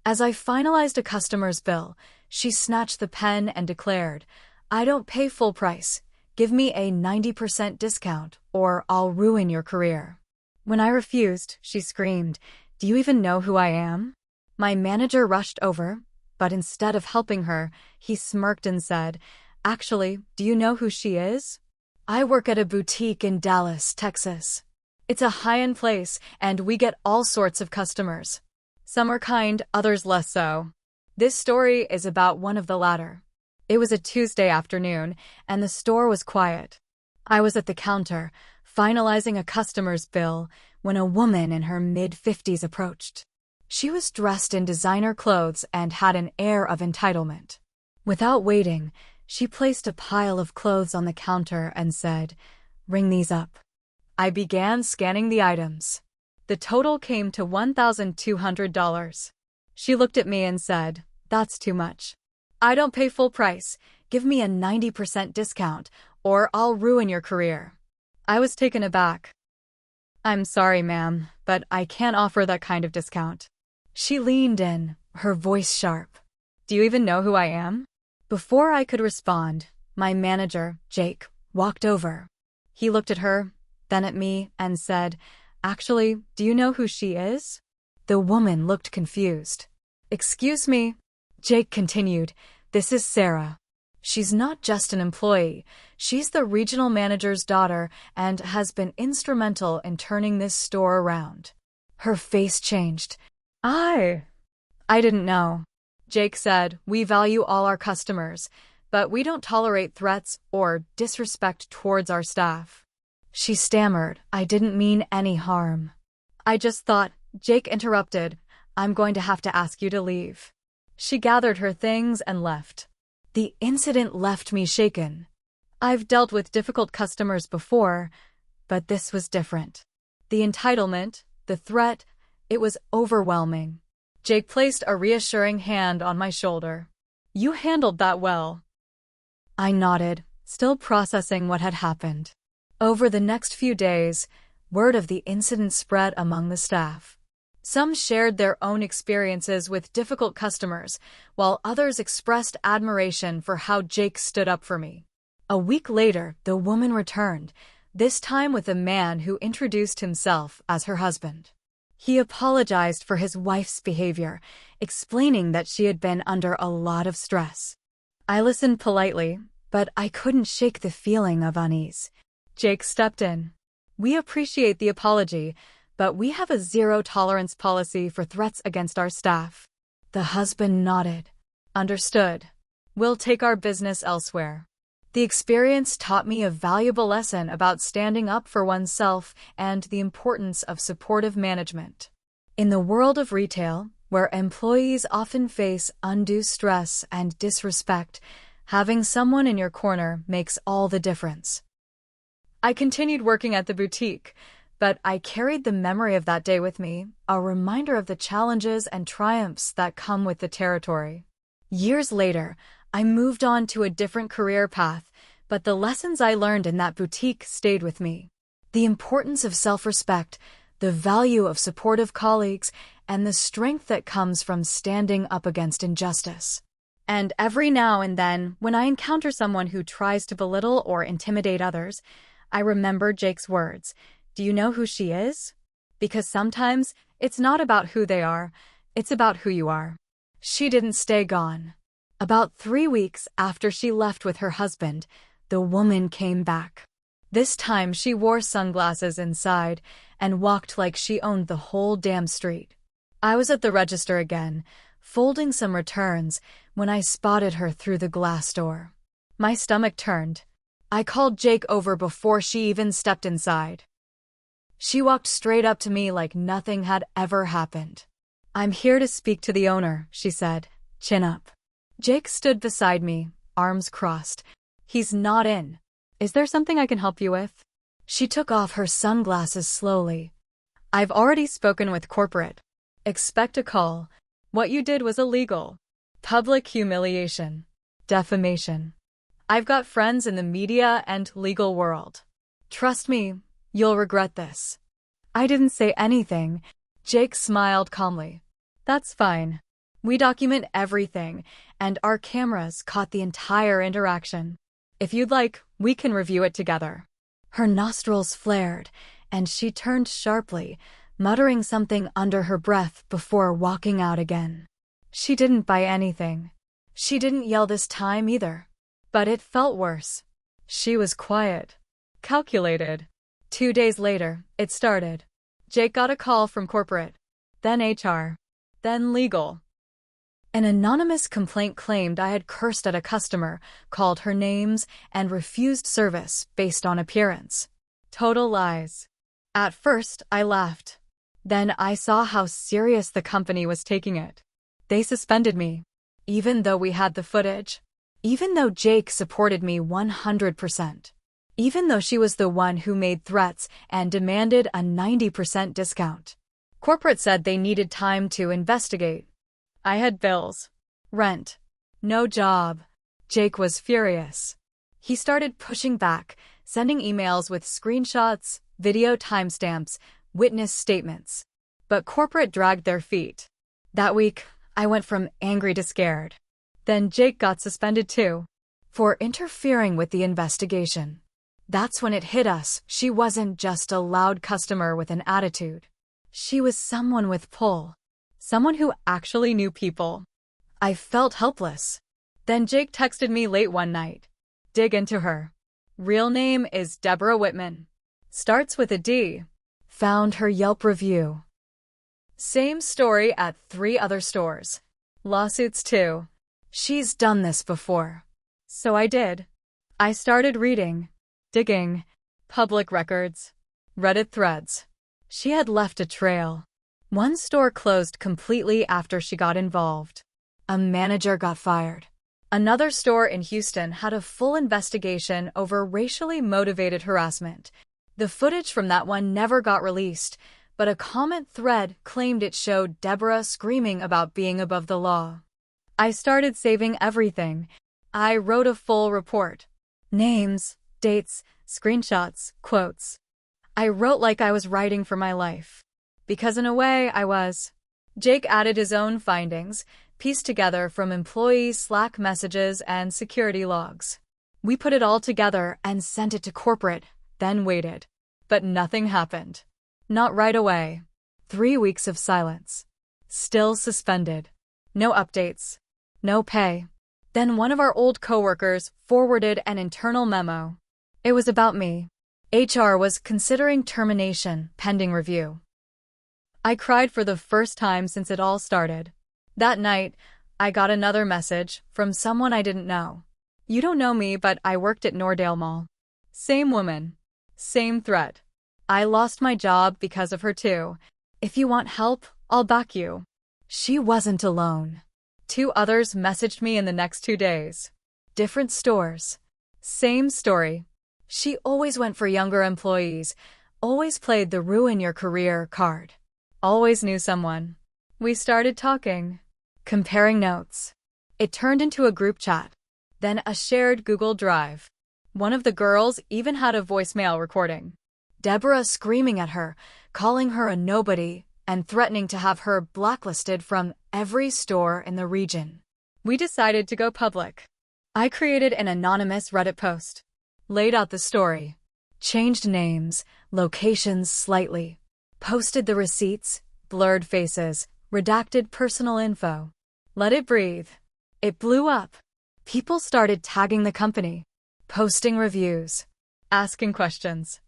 As I finalized a customer's bill, she snatched the pen and declared, "I don't pay full price. Give me a 90% discount, or I'll ruin your career." When I refused, she screamed, "Do you even know who I am?" My manager rushed over, but instead of helping her, he smirked and said, "Actually, do you know who she is? I work at a boutique in Dallas, Texas. It's a high-end place, and we get all sorts of customers. Some are kind, others less so." This story is about one of the latter. It was a Tuesday afternoon, and the store was quiet. I was at the counter, finalizing a customer's bill, when a woman in her mid-50s approached. She was dressed in designer clothes and had an air of entitlement. Without waiting, she placed a pile of clothes on the counter and said, "Ring these up." I began scanning the items. The total came to $1,200. She looked at me and said, "That's too much. I don't pay full price. Give me a 90% discount, or I'll ruin your career." I was taken aback. "I'm sorry, ma'am, but I can't offer that kind of discount." She leaned in, her voice sharp. "Do you even know who I am?" Before I could respond, my manager, Jake, walked over. He looked at her, then at me, and said, "Actually, do you know who she is?" The woman looked confused. "Excuse me," Jake continued, "this is Sarah. She's not just an employee, she's the regional manager's daughter and has been instrumental in turning this store around." Her face changed. I didn't know." Jake said, "We value all our customers, but we don't tolerate threats or disrespect towards our staff." She stammered, "I didn't mean any harm." "I just thought," Jake interrupted, "I'm going to have to ask you to leave." She gathered her things and left. The incident left me shaken. I've dealt with difficult customers before, but this was different. The entitlement, the threat, it was overwhelming. Jake placed a reassuring hand on my shoulder. "You handled that well." I nodded, still processing what had happened. Over the next few days, word of the incident spread among the staff. Some shared their own experiences with difficult customers, while others expressed admiration for how Jake stood up for me. A week later, the woman returned, this time with a man who introduced himself as her husband. He apologized for his wife's behavior, explaining that she had been under a lot of stress. I listened politely, but I couldn't shake the feeling of unease. Jake stepped in. "We appreciate the apology, but we have a zero-tolerance policy for threats against our staff." The husband nodded. "Understood. We'll take our business elsewhere." The experience taught me a valuable lesson about standing up for oneself and the importance of supportive management. In the world of retail, where employees often face undue stress and disrespect, having someone in your corner makes all the difference. I continued working at the boutique, but I carried the memory of that day with me, a reminder of the challenges and triumphs that come with the territory. Years later, I moved on to a different career path, but the lessons I learned in that boutique stayed with me. The importance of self-respect, the value of supportive colleagues, and the strength that comes from standing up against injustice. And every now and then, when I encounter someone who tries to belittle or intimidate others, I remember Jake's words, "Do you know who she is?" Because sometimes it's not about who they are, it's about who you are. She didn't stay gone. About 3 weeks after she left with her husband, the woman came back. This time she wore sunglasses inside and walked like she owned the whole damn street. I was at the register again, folding some returns, when I spotted her through the glass door. My stomach turned. I called Jake over before she even stepped inside. She walked straight up to me like nothing had ever happened. "I'm here to speak to the owner," she said, chin up. Jake stood beside me, arms crossed. "He's not in. Is there something I can help you with?" She took off her sunglasses slowly. "I've already spoken with corporate. Expect a call. What you did was illegal. Public humiliation. Defamation. I've got friends in the media and legal world. Trust me, you'll regret this." I didn't say anything. Jake smiled calmly. "That's fine. We document everything, and our cameras caught the entire interaction. If you'd like, we can review it together." Her nostrils flared, and she turned sharply, muttering something under her breath before walking out again. She didn't buy anything. She didn't yell this time either. But it felt worse. She was quiet. Calculated. 2 days later, it started. Jake got a call from corporate. Then HR. Then legal. An anonymous complaint claimed I had cursed at a customer, called her names, and refused service based on appearance. Total lies. At first, I laughed. Then I saw how serious the company was taking it. They suspended me. Even though we had the footage. Even though Jake supported me 100%. Even though she was the one who made threats and demanded a 90% discount. Corporate said they needed time to investigate. I had bills. Rent. No job. Jake was furious. He started pushing back, sending emails with screenshots, video timestamps, witness statements. But corporate dragged their feet. That week, I went from angry to scared. Then Jake got suspended too. For interfering with the investigation. That's when it hit us. She wasn't just a loud customer with an attitude. She was someone with pull. Someone who actually knew people. I felt helpless. Then Jake texted me late one night. Dig into her. Real name is Deborah Whitman. Starts with a D. Found her Yelp review. Same story at 3 other stores. Lawsuits too. She's done this before. So I did. I started reading. Digging. Public records. Reddit threads. She had left a trail. One store closed completely after she got involved. A manager got fired. Another store in Houston had a full investigation over racially motivated harassment. The footage from that one never got released, but a comment thread claimed it showed Deborah screaming about being above the law. I started saving everything. I wrote a full report. Names, dates, screenshots, quotes. I wrote like I was writing for my life. Because in a way, I was. Jake added his own findings, pieced together from employees' Slack messages and security logs. We put it all together and sent it to corporate, then waited. But nothing happened. Not right away. 3 weeks of silence. Still suspended. No updates. No pay. Then one of our old coworkers forwarded an internal memo. It was about me. HR was considering termination pending review. I cried for the first time since it all started. That night, I got another message from someone I didn't know. You don't know me, but I worked at Nordale Mall. Same woman. Same threat. I lost my job because of her too. If you want help, I'll back you. She wasn't alone. 2 others messaged me in the next 2 days. Different stores. Same story. She always went for younger employees, always played the ruin your career card. Always knew someone. We started talking. Comparing notes. It turned into a group chat. Then a shared Google Drive. One of the girls even had a voicemail recording. Deborah screaming at her, calling her a nobody, and threatening to have her blacklisted from every store in the region. We decided to go public. I created an anonymous Reddit post. Laid out the story. Changed names, locations slightly. Posted the receipts, blurred faces, redacted personal info. Let it breathe. It blew up. People started tagging the company, posting reviews, asking questions.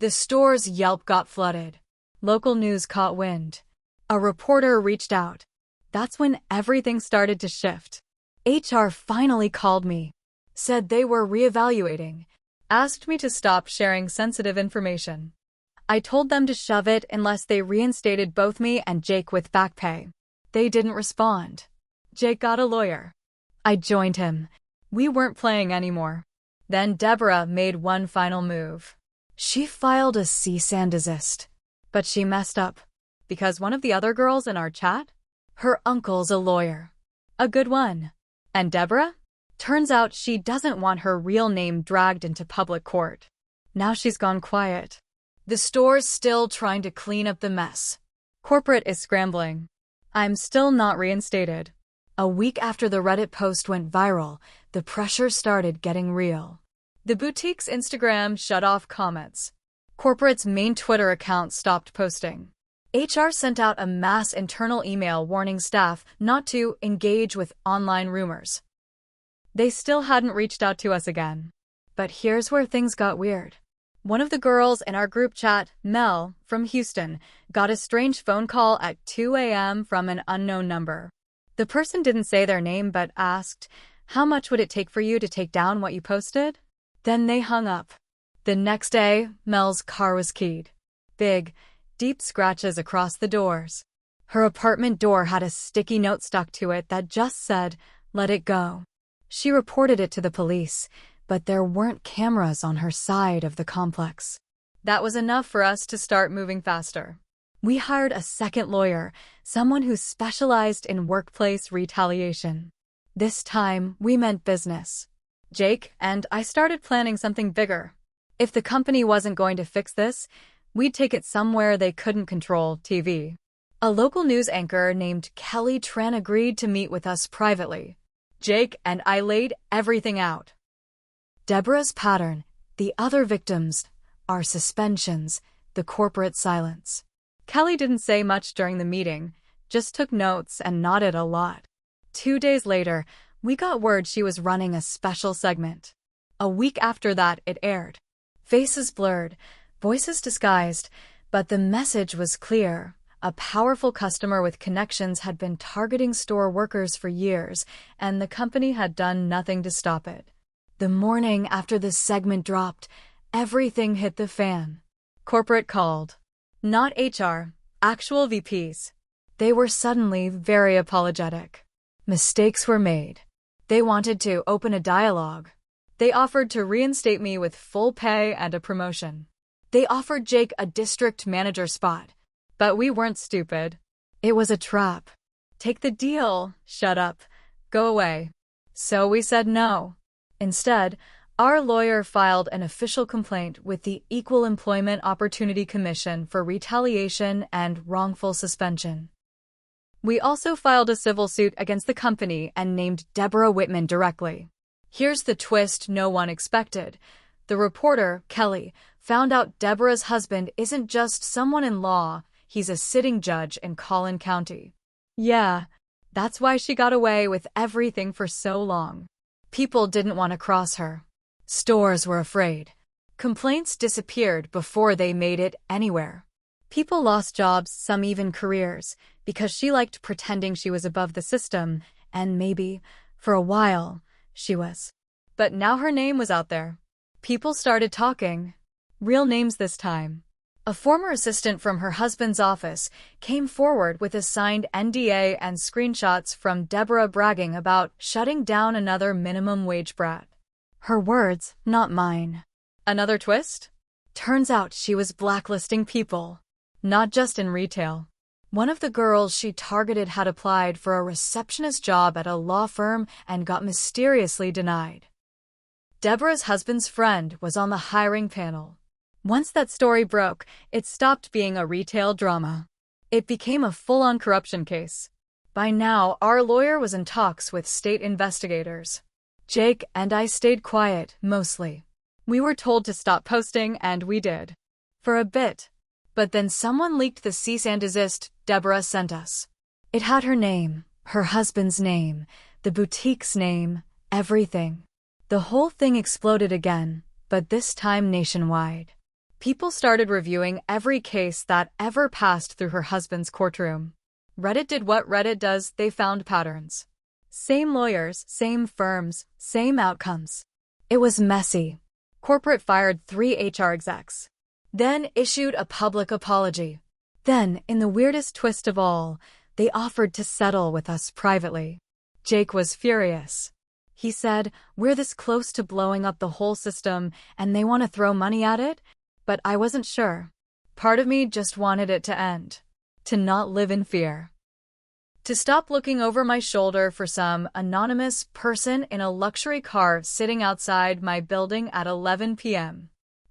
The store's Yelp got flooded. Local news caught wind. A reporter reached out. That's when everything started to shift. HR finally called me. Said they were reevaluating. Asked me to stop sharing sensitive information. I told them to shove it unless they reinstated both me and Jake with back pay. They didn't respond. Jake got a lawyer. I joined him. We weren't playing anymore. Then Deborah made one final move. She filed a cease and desist. But she messed up. Because one of the other girls in our chat? Her uncle's a lawyer. A good one. And Deborah? Turns out she doesn't want her real name dragged into public court. Now she's gone quiet. The store's still trying to clean up the mess. Corporate is scrambling. I'm still not reinstated. A week after the Reddit post went viral, the pressure started getting real. The boutique's Instagram shut off comments. Corporate's main Twitter account stopped posting. HR sent out a mass internal email warning staff not to engage with online rumors. They still hadn't reached out to us again. But here's where things got weird. One of the girls in our group chat, Mel, from Houston, got a strange phone call at 2 a.m. from an unknown number. The person didn't say their name but asked, "How much would it take for you to take down what you posted?" Then they hung up. The next day, Mel's car was keyed. Big, deep scratches across the doors. Her apartment door had a sticky note stuck to it that just said, "Let it go." She reported it to the police, but there weren't cameras on her side of the complex. That was enough for us to start moving faster. We hired a second lawyer, someone who specialized in workplace retaliation. This time, we meant business. Jake and I started planning something bigger. If the company wasn't going to fix this, we'd take it somewhere they couldn't control TV. A local news anchor named Kelly Tran agreed to meet with us privately. Jake and I laid everything out. Deborah's pattern, the other victims, our suspensions, the corporate silence. Kelly didn't say much during the meeting, just took notes and nodded a lot. 2 days later, we got word she was running a special segment. A week after that, it aired. Faces blurred, voices disguised, but the message was clear. A powerful customer with connections had been targeting store workers for years, and the company had done nothing to stop it. The morning after the segment dropped, everything hit the fan. Corporate called. Not HR, actual VPs. They were suddenly very apologetic. Mistakes were made. They wanted to open a dialogue. They offered to reinstate me with full pay and a promotion. They offered Jake a district manager spot. But we weren't stupid. It was a trap. Take the deal, shut up, go away. So we said no. Instead, our lawyer filed an official complaint with the Equal Employment Opportunity Commission for retaliation and wrongful suspension. We also filed a civil suit against the company and named Deborah Whitman directly. Here's the twist no one expected. The reporter, Kelly, found out Deborah's husband isn't just someone in law, he's a sitting judge in Collin County. Yeah, that's why she got away with everything for so long. People didn't want to cross her. Stores were afraid. Complaints disappeared before they made it anywhere. People lost jobs, some even careers, because she liked pretending she was above the system, and maybe, for a while, she was. But now her name was out there. People started talking. Real names this time. A former assistant from her husband's office came forward with a signed NDA and screenshots from Deborah bragging about shutting down another minimum wage brat. Her words, not mine. Another twist? Turns out she was blacklisting people. Not just in retail. One of the girls she targeted had applied for a receptionist job at a law firm and got mysteriously denied. Deborah's husband's friend was on the hiring panel. Once that story broke, it stopped being a retail drama. It became a full-on corruption case. By now, our lawyer was in talks with state investigators. Jake and I stayed quiet, mostly. We were told to stop posting, and we did. For a bit. But then someone leaked the cease and desist Deborah sent us. It had her name, her husband's name, the boutique's name, everything. The whole thing exploded again, but this time nationwide. People started reviewing every case that ever passed through her husband's courtroom. Reddit did what Reddit does, they found patterns. Same lawyers, same firms, same outcomes. It was messy. Corporate fired 3 HR execs. Then issued a public apology. Then, in the weirdest twist of all, they offered to settle with us privately. Jake was furious. He said, "We're this close to blowing up the whole system, and they want to throw money at it?" But I wasn't sure. Part of me just wanted it to end. To not live in fear. To stop looking over my shoulder for some anonymous person in a luxury car sitting outside my building at 11 p.m.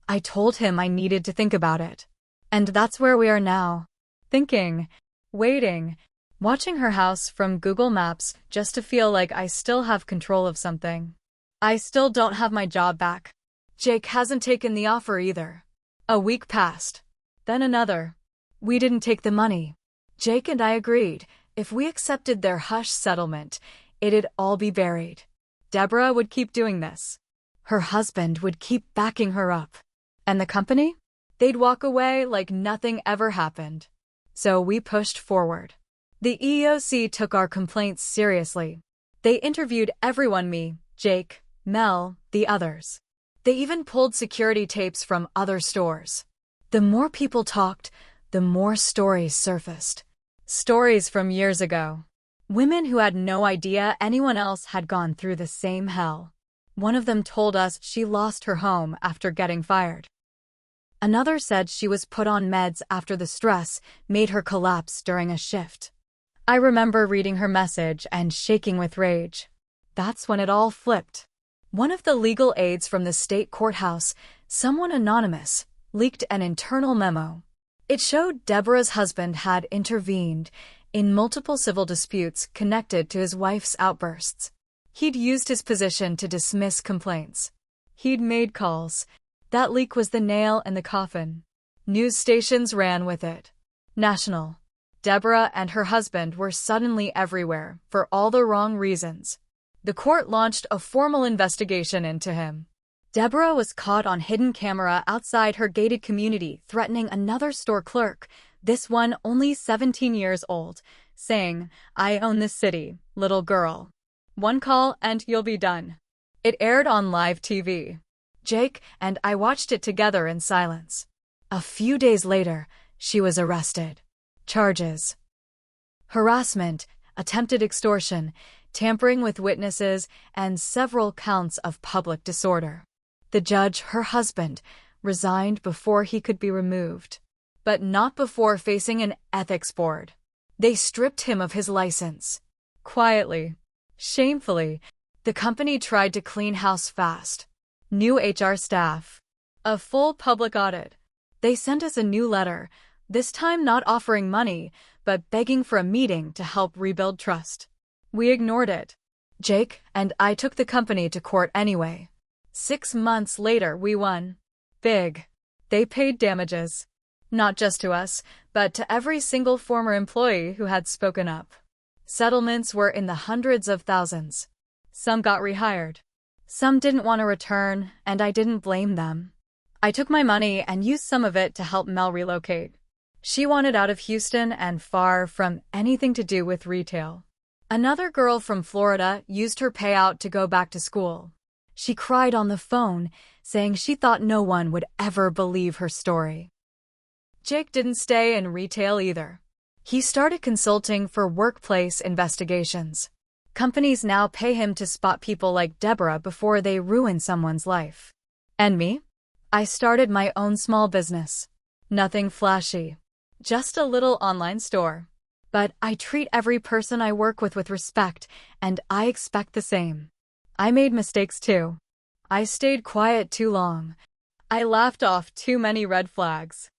I told him I needed to think about it. And that's where we are now. Thinking. Waiting. watching her house from Google Maps just to feel like I still have control of something. I still don't have my job back. Jake hasn't taken the offer either. A week passed. Then another. We didn't take the money. Jake and I agreed, if we accepted their hush settlement, it'd all be buried. Deborah would keep doing this. Her husband would keep backing her up. And the company? They'd walk away like nothing ever happened. So we pushed forward. The EEOC took our complaints seriously. They interviewed everyone, me, Jake, Mel, the others. They even pulled security tapes from other stores. The more people talked, the more stories surfaced. Stories from years ago. Women who had no idea anyone else had gone through the same hell. One of them told us she lost her home after getting fired. Another said she was put on meds after the stress made her collapse during a shift. I remember reading her message and shaking with rage. That's when it all flipped. One of the legal aides from the state courthouse, someone anonymous, leaked an internal memo. It showed Deborah's husband had intervened in multiple civil disputes connected to his wife's outbursts. He'd used his position to dismiss complaints. He'd made calls. That leak was the nail in the coffin. News stations ran with it. National. Deborah and her husband were suddenly everywhere for all the wrong reasons. The court launched a formal investigation into him. Deborah was caught on hidden camera outside her gated community threatening another store clerk, this one only 17 years old, saying, "I own this city, little girl. One call and you'll be done." It aired on live TV. Jake and I watched it together in silence. A few days later, she was arrested. Charges: harassment, attempted extortion, tampering with witnesses, and several counts of public disorder. The judge, her husband, resigned before he could be removed. But not before facing an ethics board. They stripped him of his license. Quietly, shamefully, the company tried to clean house fast. New HR staff. A full public audit. They sent us a new letter, this time not offering money, but begging for a meeting to help rebuild trust. We ignored it. Jake and I took the company to court anyway. 6 months later, we won. Big. They paid damages. Not just to us, but to every single former employee who had spoken up. Settlements were in the hundreds of thousands. Some got rehired. Some didn't want to return, and I didn't blame them. I took my money and used some of it to help Mel relocate. She wanted out of Houston and far from anything to do with retail. Another girl from Florida used her payout to go back to school. She cried on the phone, saying she thought no one would ever believe her story. Jake didn't stay in retail either. He started consulting for workplace investigations. Companies now pay him to spot people like Deborah before they ruin someone's life. And me? I started my own small business. Nothing flashy. Just a little online store. But I treat every person I work with respect, and I expect the same. I made mistakes too. I stayed quiet too long. I laughed off too many red flags.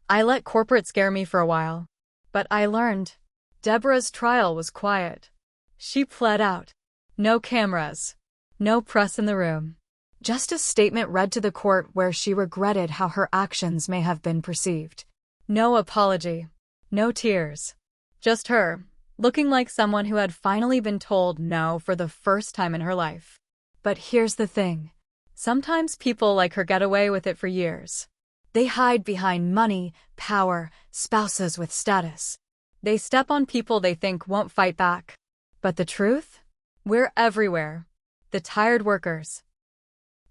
I let corporate scare me for a while. But I learned. Deborah's trial was quiet. She pled out. No cameras. No press in the room. Just a statement read to the court where she regretted how her actions may have been perceived. No apology. No tears. Just her, looking like someone who had finally been told no for the first time in her life. But here's the thing. Sometimes people like her get away with it for years. They hide behind money, power, spouses with status. They step on people they think won't fight back. But the truth? We're everywhere. The tired workers.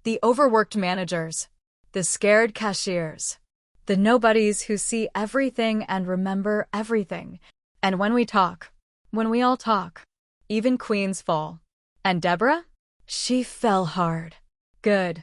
The overworked managers. The scared cashiers. The nobodies who see everything and remember everything. And when we all talk, even queens fall. And Deborah? She fell hard. Good.